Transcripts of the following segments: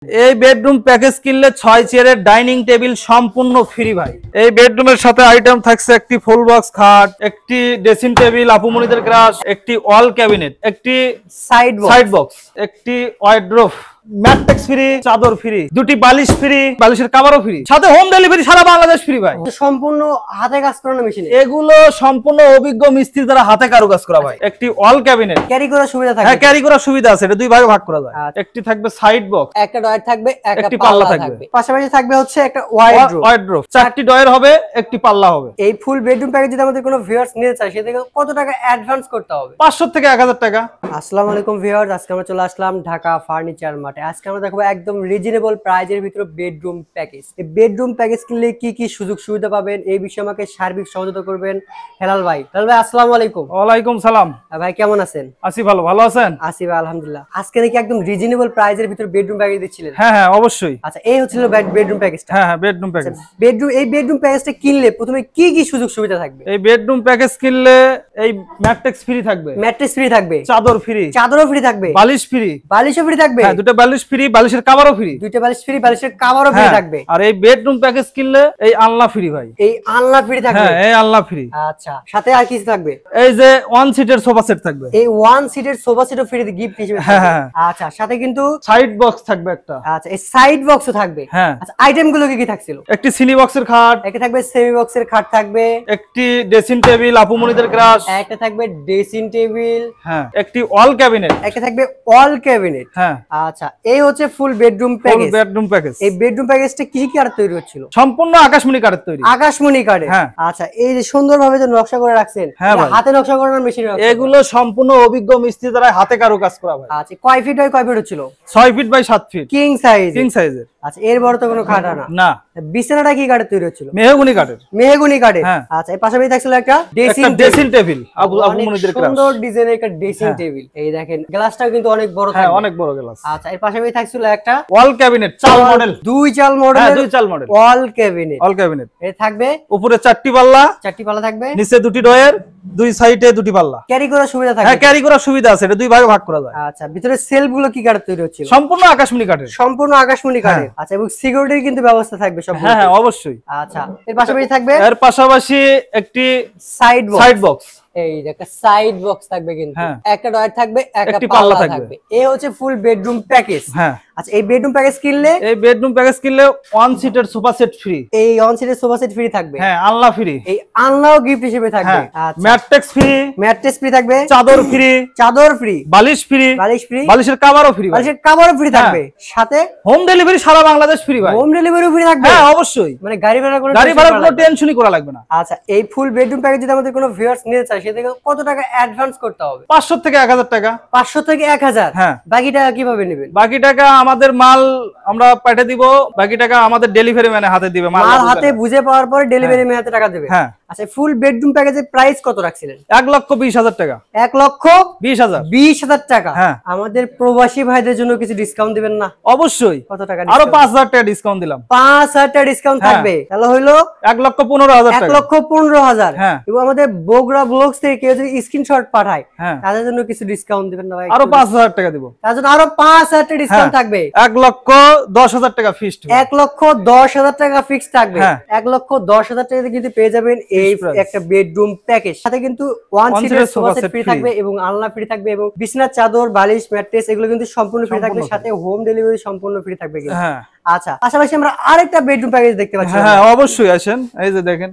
এই bedroom package কিনলে 6 চেয়ারের ডাইনিং টেবিল সম্পূর্ণ ফ্রি ভাই। এই বেডরুমের সাথে আইটেম থাকছে একটি ফুল বক্স খাট, একটি ড্রেসিং টেবিল, আপুমনিদের গ্রাস, একটি ওয়াল ক্যাবিনেট, একটি সাইড বক্স, একটি ওয়ার্ড্রোব, ম্যাট্রেক্স ফ্রি, চাদর ফ্রি, দুটি বালিশ ফ্রি, বালিশের কভারও ফ্রি, সাথে হোম ডেলিভারি সারা বাংলাদেশ ফ্রি ভাই। সম্পূর্ণ হাতে কাজ করানো মেশিন, এগুলো সম্পূর্ণ অভিজ্ঞ মিস্ত্রি দ্বারা হাতে কারুকাজ করা ভাই। একটি ওয়াল ক্যাবিনেট, ক্যারি করার সুবিধা থাকে। হ্যাঁ, ক্যারি করার সুবিধা আছে, এটা দুই ভাগে ভাগ করা যায়। একটি থাকবে সাইড বক্স, একটা ডয়ার থাকবে, একটি পাল্লা থাকবে, পাশাপাশি থাকবে হচ্ছে একটা ওয়ার্ড্রোব, চারটি ডয়ার হবে, একটি পাল্লা হবে। এই ফুল বেডরুম প্যাকেজ যদি আমাদের কোনো ভিউয়ার্স নিতে চায় সেটাকে কত টাকা অ্যাডভান্স করতে হবে? 500 থেকে 1000 টাকা। আসসালামু আলাইকুম ভিউয়ার্স, আজকে আমরা চলে আসলাম ঢাকা ফার্নিচার মার্টে। আজকে আমরা দেখবো একদম রিজনেবল প্রাইজের ভিতরে বেডরুম প্যাকেজ। এই বেডরুম প্যাকেজ কিনলে কি কি সুযোগ সুবিধা পাবেন এই বিষয়ে আমাকে সার্বিক সহযোগিতা করবেন হেলাল ভাই। হেলাল ভাই আসসালামু আলাইকুম। ওয়ালাইকুম সালাম। ভাই কেমন আছেন? আছি ভালো, ভালো আছেন? আছি ভাই আলহামদুলিল্লাহ। আজকে নাকি একদম রিজনেবল প্রাইজের ভিতরে বেডরুম প্যাকেজ দিচ্ছিলেন? হ্যাঁ হ্যাঁ অবশ্যই। আচ্ছা, এই হচ্ছিল বেডরুম প্যাকেজটা। হ্যাঁ হ্যাঁ বেডরুম প্যাকেজ। এই বেডরুম প্যাকেজটা কিনলে প্রথমে কি কি সুযোগ সুবিধা থাকবে? এই বেডরুম প্যাকেজ কিনলে এই ম্যাট্রেক্স ফ্রি থাকবে, ম্যাট্রেস ফ্রি থাকবে, চাদর ফ্রি, চাদরও ফ্রি থাকবে, বালিশ ফ্রি, বালিশও ফ্রি থাকবে। হ্যাঁ, দুটো বালিশ ফ্রি, বালিশের কভারও ফ্রি, দুইটা বালিশ ফ্রি, বালিশের কভারও ফ্রি থাকবে। আর এই বেডরুম প্যাকেজ কিনলে এই আলনা ফ্রি ভাই। এই আলনা ফ্রি থাকবে? হ্যাঁ, এই আলনা ফ্রি। আচ্ছা, সাথে আর কিছু থাকবে? এই যে ওয়ান সিটের সোফা সেট থাকবে, এই ওয়ান সিটের সোফা সেটও ফ্রি গিফট হিসেবে থাকবে। আচ্ছা, সাথে কিন্তু সাইড বক্স থাকবে একটা। আচ্ছা, এই সাইড বক্সও থাকবে। হ্যাঁ। আচ্ছা, আইটেম গুলো কি কি থাকছিল? একটি সিনি বক্সের খাট, একটা থাকবে সেমি বক্সের খাট থাকবে, একটি ড্রেসিং টেবিল, আপুমনিদের গ্রাস, একটা থাকবে ড্রেসিং টেবিল, হ্যাঁ, একটি ওয়াল ক্যাবিনেট, একটা থাকবে ওয়াল ক্যাবিনেট। হ্যাঁ। আচ্ছা, এই হচ্ছে full bedroom package. Bedroom package. এই বেডরুম প্যাকেজটা কি কি আর তৈরি হচ্ছিল? সম্পূর্ণ আকাশমণি কাঠের তৈরি। আকাশমণি কাঠের? হ্যাঁ। আচ্ছা, এই যে সুন্দরভাবে যে নকশা করে রাখছেন, হাতে নকশা করানোর মেশিন? এগুলো সম্পূর্ণ অভিজ্ঞ মিস্ত্রি দ্বারা হাতে কারুকাজ করা ভাই। আচ্ছা, কয় ফিট বাই কয় ফিট হচ্ছিল? 6 feet by 7 feet. King size? King সাইজের। আচ্ছা, এর বড় তো কোনো খাট না। বিছানাটা কি কাঠের তৈরি হচ্ছিল? মেহগনি কাঠের। মেহগনি কাঠের। হ্যাঁ। আচ্ছা, এর পাশাপাশি থাকছিল একটা ড্রেসিং টেবিল, আপুমনিদের গ্রাস, সুন্দর ডিজাইনের একটা ড্রেসিং টেবিল। এই দেখেন গ্লাসটাও কিন্তু অনেক বড় থাকে। হ্যাঁ, অনেক বড় গ্লাস। আচ্ছা, এর পাশাপাশি থাকছিল একটা ওয়াল ক্যাবিনেট, চাল মডেল, দুই চাল মডেল। হ্যাঁ, দুই চাল মডেল ওয়াল ক্যাবিনেট। ওয়াল ক্যাবিনেট। এর থাকবে উপরে 4টি পাল্লা, 4টি পাল্লা থাকবে, নিচে দুটি ডয়ার, দুই সাইডে দুটি পাল্লা। ক্যারি করার সুবিধা থাকবে? হ্যাঁ, ক্যারি করার সুবিধা আছে, এটা দুই ভাগে ভাগ করা যায়। আচ্ছা, ভিতরে সেলফ গুলো কি কাঠের তৈরি হচ্ছিল? সম্পূর্ণ আকাশমণি কাঠের। সম্পূর্ণ আকাশমণি কাঠের। আচ্ছা, এবং সিকিউরিটির কিন্তু ব্যবস্থা থাকবে সব? হ্যাঁ হ্যাঁ অবশ্যই। আচ্ছা, এর পাশাপাশি থাকবে? এর পাশাপাশি একটি সাইড বক্স। এই যে একটা সাইড বক্স থাকবে, কিন্তু একটা ডয়ার থাকবে, একটা একটি পাল্লা পাল্লা থাকবে। এই হচ্ছে ফুল বেডরুম প্যাকেজ। হ্যাঁ। আচ্ছা, এই বেডরুম প্যাকেজ কিনলে ওয়ান সিটের সোফা সেট ফ্রি। এই ওয়ান সিটের সোফা সেট ফ্রি থাকবে। হ্যাঁ, আলনা ফ্রি। এই আলনাও গিফট হিসেবে থাকবে। আচ্ছা, ম্যাট্রেক্স ফ্রি, ম্যাট্রেস ফ্রি থাকবে, চাদর ফ্রি, চাদর ফ্রি, বালিশ ফ্রি, বালিশ ফ্রি, বালিশের কভারও ফ্রি, বালিশের কভারও ফ্রি থাকবে, সাথে হোম ডেলিভারি সারা বাংলাদেশ ফ্রি ভাই। হোম ডেলিভারিও ফ্রি থাকবে? হ্যাঁ অবশ্যই। মানে গাড়ি ভাড়া কোনো টেনশনই করা লাগবে না। আচ্ছা, এই ফুল বেডরুম প্যাকেজ যদি আমাদের কোনো ভিউয়ার্স নিতে চায় সেটাকে কত টাকা অ্যাডভান্স করতে হবে? 500 থেকে 1000 টাকা। 500 থেকে 1000? হ্যাঁ। বাকি টাকা কিভাবে নেবেন? বাকি টাকা আমাদের মাল আমরা পাঠিয়ে দিব, বাকি টাকা আমাদের ডেলিভারি ম্যানের হাতে দিবে। মাল হাতে বুঝে পাওয়ার পরে ডেলিভারি ম্যান হাতে টাকা দেবে? হ্যাঁ। আচ্ছা, ফুল বেডরুম প্যাকেজের প্রাইস কত রাখছিলেন? 1,20,000 টাকা। 1,20,000? 20,000 টাকা। হ্যাঁ। আমাদের প্রবাসী ভাইদের জন্য কিছু ডিসকাউন্ট দিবেন না? অবশ্যই। কত টাকা? আরো 5,000 টাকা ডিসকাউন্ট দিলাম। 5,000 টাকা ডিসকাউন্ট থাকবে? তাহলে হইলো 1,15,000 টাকা। 1,15,000। হ্যাঁ। এবং আমাদের বগুড়া ব্লগস থেকে কেউ যদি স্ক্রিনশট পাঠায় তাদের জন্য কিছু ডিসকাউন্ট দিবেন না ভাই? আরো 5,000 টাকা দিব। তার জন্য আরো 5,000 টাকা ডিসকাউন্ট থাকবে। 1,10,000 টাকা ফিক্সড। 1,10,000 টাকা ফিক্সড থাকবে। 1,10,000 টাকাতে কিন্তু পেয়ে যাবেন এই একটা বেডরুম প্যাকেজ। সাথে কিন্তু ওয়ান সিটের সোফা সেট ফ্রি থাকবে, এবং আলনা ফ্রি থাকবে, এবং বিছানার চাদর, বালিশ, ম্যাট্রেস এগুলো কিন্তু সম্পূর্ণ ফ্রি থাকবে, সাথে হোম ডেলিভারি সম্পূর্ণ ফ্রি থাকবে কিন্তু। আচ্ছা, পাশাপাশি আমরা আরেকটা বেডরুম প্যাকেজ দেখতে পাচ্ছি। হ্যাঁ অবশ্যই, আসেন। এই যে দেখেন,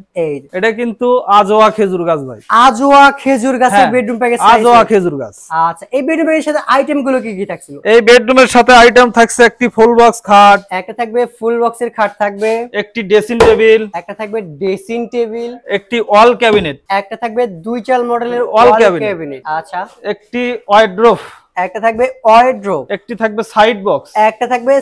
এটা কিন্তু আজোয়া খেজুর গাছ ভাই। আজোয়া খেজুর গাছের বেডরুম প্যাকেজ। আজোয়া খেজুর গাছ। আচ্ছা, এই বেডরুম প্যাকেজের সাথে আইটেম গুলো কি কি থাকছিল? এই বেডরুমের সাথে আইটেম থাকছে একটি ফুল বক্স খাট, একটা থাকবে ফুল বক্সের খাট থাকবে, একটি ড্রেসিং টেবিল, একটা থাকবে ড্রেসিং টেবিল, একটি ওয়াল ক্যাবিনেট, একটা থাকবে দুই চাল মডেলের ওয়াল ক্যাবিনেট। আচ্ছা, একটি ওয়ার্ড্রোব, একটা থাকবে ওয়ার্ড্রোব, একটি থাকবে সাইড বক্স, একটা থাকবে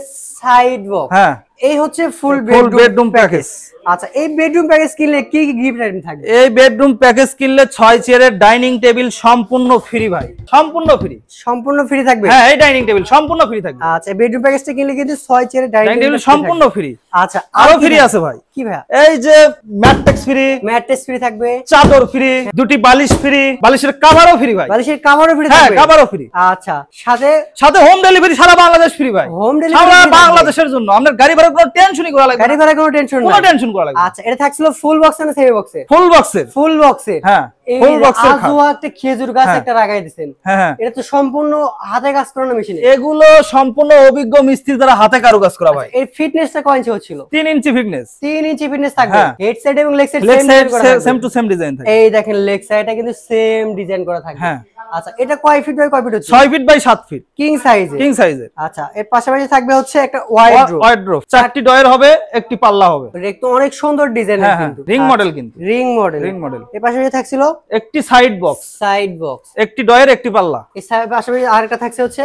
সাইড বক্স। হ্যাঁ। এই হচ্ছে ফুল বেডরুম প্যাকেজ। আচ্ছা, এই বেডরুম প্যাকেজ কিনলে কি কি গিফট আইটেম থাকবে? এই বেডরুম প্যাকেজ কিনলে 6 চেয়ারের ডাইনিং টেবিল সম্পূর্ণ ফ্রি ভাই, সম্পূর্ণ ফ্রি। সম্পূর্ণ ফ্রি থাকবে? হ্যাঁ, এই ডাইনিং টেবিল সম্পূর্ণ ফ্রি থাকবে। আচ্ছা, বেডরুম প্যাকেজটা কিনলে কিন্তু 6 চেয়ারের ডাইনিং টেবিল সম্পূর্ণ ফ্রি। আচ্ছা, আরো ফ্রি আছে ভাই। কি ভাই? এই যে ম্যাট্রেস ফ্রি, ম্যাট্রেস ফ্রি থাকবে, চাদর ফ্রি, দুটি বালিশ ফ্রি, বালিশের কভারও ফ্রি ভাই। বালিশের কভারও ফ্রি হ্যাঁ, থাকবে? কভারও ফ্রি। আচ্ছা, সাথে সাথে হোম ডেলিভারি সারা বাংলাদেশ ফ্রি ভাই। হোম সারা ডেলিভারি বাংলাদেশের জন্য আপনার গাড়ি ভাড়া কোনো টেনশনই করা লাগবে না। গাড়ি ভাড়া কোনো টেনশন কোনো টেনশন করা লাগবে না। আচ্ছা, এটা থাকছিল ফুল বক্স না সেমি বক্সে? ফুল বক্সের। ফুল বক্সে? হ্যাঁ, এই ফুল বক্সের খাট। আজওয়া একটা খেজুর গাছ একটা লাগাই দিবেন। হ্যাঁ হ্যাঁ, এটা তো সম্পূর্ণ হাতে কাজ করানো মেশিন। এগুলো সম্পূর্ণ অভিজ্ঞ মিস্ত্রি দ্বারা হাতে কারুকাজ করা ভাই। এর ফিটনেসটা কয় ইঞ্চি হচ্ছিল? 3 ইঞ্চি ফিটনেস। 3 ইঞ্চি ফিটনেস থাকবে। হ্যাঁ। হেড সাইড এবং leg side same to same design থাকে। এই দেখেন লেগ সাইডটা কিন্তু সেম ডিজাইন করা থাকবে। হ্যাঁ। আচ্ছা, এটা কয় ফিট বাই কয় ফিট হচ্ছে? 6 ফিট বাই 7 ফিট। কিং সাইজে? কিং সাইজের। আচ্ছা, এর পাশাপাশি থাকবে হচ্ছে একটা ওয়াইড্রোব। ওয়াইড্রোব 4টি ডয়ার হবে, একটি পাল্লা হবে। দেখতে অনেক সুন্দর ডিজাইনের হ্যাঁ হ্যাঁ, কিন্তু। রিং মডেল কিন্তু। Ring model. Ring model. এর পাশাপাশি থাকছিল একটি সাইড বক্স। Side box. একটি ডয়ার, একটি পাল্লা। এই পাশাপাশি আরেকটা থাকছে হচ্ছে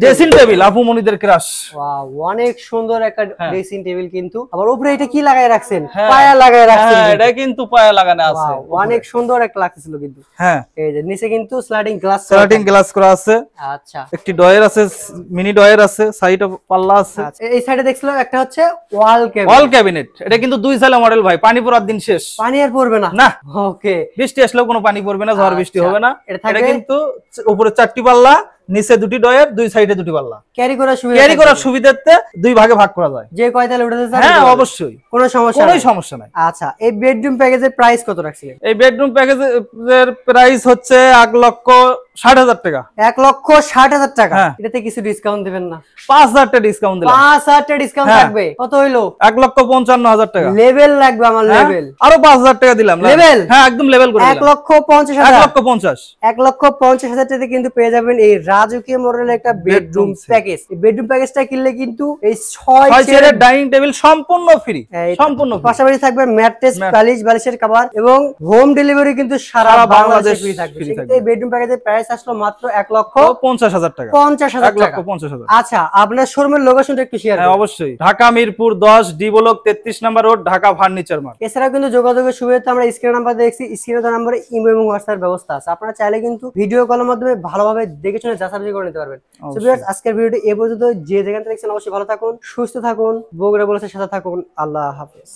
ড্রেসিং টেবিল আপু মনিদের ক্রাশ। ওয়াও, অনেক সুন্দর একটা হ্যাঁ। ড্রেসিং টেবিল কিন্তু। আবার উপরে এটা কি লাগায় রাখছেন? হ্যাঁ। পায়া লাগায় রাখছেন। হ্যাঁ, এটা কিন্তু পায়া লাগানো আছে। ওয়াও, অনেক সুন্দর একটা লাগতেছিল কিন্তু। হ্যাঁ, এই যে নিচে কিন্তু স্লাইডিং গ্লাস। স্লাইডিং গ্লাস করা আছে। আচ্ছা। একটি ডয়ার আছে, মিনি ডয়ার আছে, সাইডে পাল্লা আছে। আচ্ছা, এই সাইডে দেখছিলাম একটা হচ্ছে ওয়াল ক্যাবিনেট। ওয়াল ক্যাবিনেট। এটা কিন্তু 2 সালের মডেল ভাই, পানি পড়ার দিন শেষ। পানি আর পড়বে না? না। ওকে। বৃষ্টি আসলেও কোনো পানি পড়বে না, ঝড় বৃষ্টি আচ্ছা, হবে না। এটা এটা থাকবে- কিন্তু উপরে 4টি পাল্লা, নিচে 2টি ডয়ার, 2 সাইডে 2টি পাল্লা। ক্যারি করার সুবিধা। ক্যারি করার সুবিধাতে 2 ভাগে ভাগ করা যায়। যে কয় তালে উঠাতে চান? হ্যাঁ, অবশ্যই, কোনো সমস্যা কোনো নাই। সমস্যা নাই। আচ্ছা, এই বেডরুম প্যাকেজের প্রাইস কত রাখছিলেন? এই বেডরুম প্যাকেজের প্রাইস হচ্ছে 1,60,000 টাকা। 1,60,000 টাকা। হ্যাঁ। এটাতে কিছু ডিসকাউন্ট দিবেন না? 5,000 টাকা ডিসকাউন্ট দিলাম। 5,000 টাকা ডিসকাউন্ট হ্যাঁ। থাকবে। কত হইলো? 1,55,000 টাকা। লেভেল লাগবে আমার, হ্যাঁ, লেভেল। আরো 5,000 টাকা দিলাম। লেভেল? হ্যাঁ, একদম লেভেল করে দিলাম। 1,50,000। 1,50,000। 1,50,000 টাকাতে কিন্তু পেয়ে যাবেন এই রাজকীয় মডেলের একটা বেডরুম প্যাকেজ। এই বেডরুম প্যাকেজটা কিনলে কিন্তু এই 6 6 চেয়ারের চেয়ারের ডাইনিং টেবিল সম্পূর্ণ ফ্রি। এই সম্পূর্ণ free। পাশাপাশি থাকবে ম্যাট্রেস, বালিশ, বালিশের কভার এবং হোম ডেলিভারি কিন্তু সারা সারা বাংলাদেশে বাংলাদেশ ফ্রি থাকবে। free সেক্ষেত্রে থাকবে। এই বেডরুম প্যাকেজের প্রাইস আসলো মাত্র 1,50,000 টাকা। 1,50,000 টাকা। 1,50,000। আচ্ছা, আপনার শোরুমের লোকেশনটা একটু শেয়ার হ্যাঁ, করুন। অবশ্যই। ঢাকা মিরপুর 10 ডি ব্লক 33 নম্বর রোড, ঢাকা ফার্নিচার মার্ট। এছাড়াও কিন্তু যোগাযোগের সুবিধা আমরা স্ক্রিন নাম্বার দেখছি, স্ক্রিনে দেওয়া নম্বরে ইমো এবং হোয়াটসঅ্যাপ ব্যবস্থা আছে। আপনারা চাইলে কিন্তু ভিডিও কলের মাধ্যমে ভালোভাবে দেখে শুনে যাচাই করে নিতে পারবেন। সো ভিউয়ার্স, আজকের ভিডিওটি এই পর্যন্ত। যে যেখান থেকে দেখছেন অবশ্যই ভালো থাকুন, সুস্থ থাকুন, বগুড়া বলেছে সাথে থাকুন। আল্লাহ হাফেজ।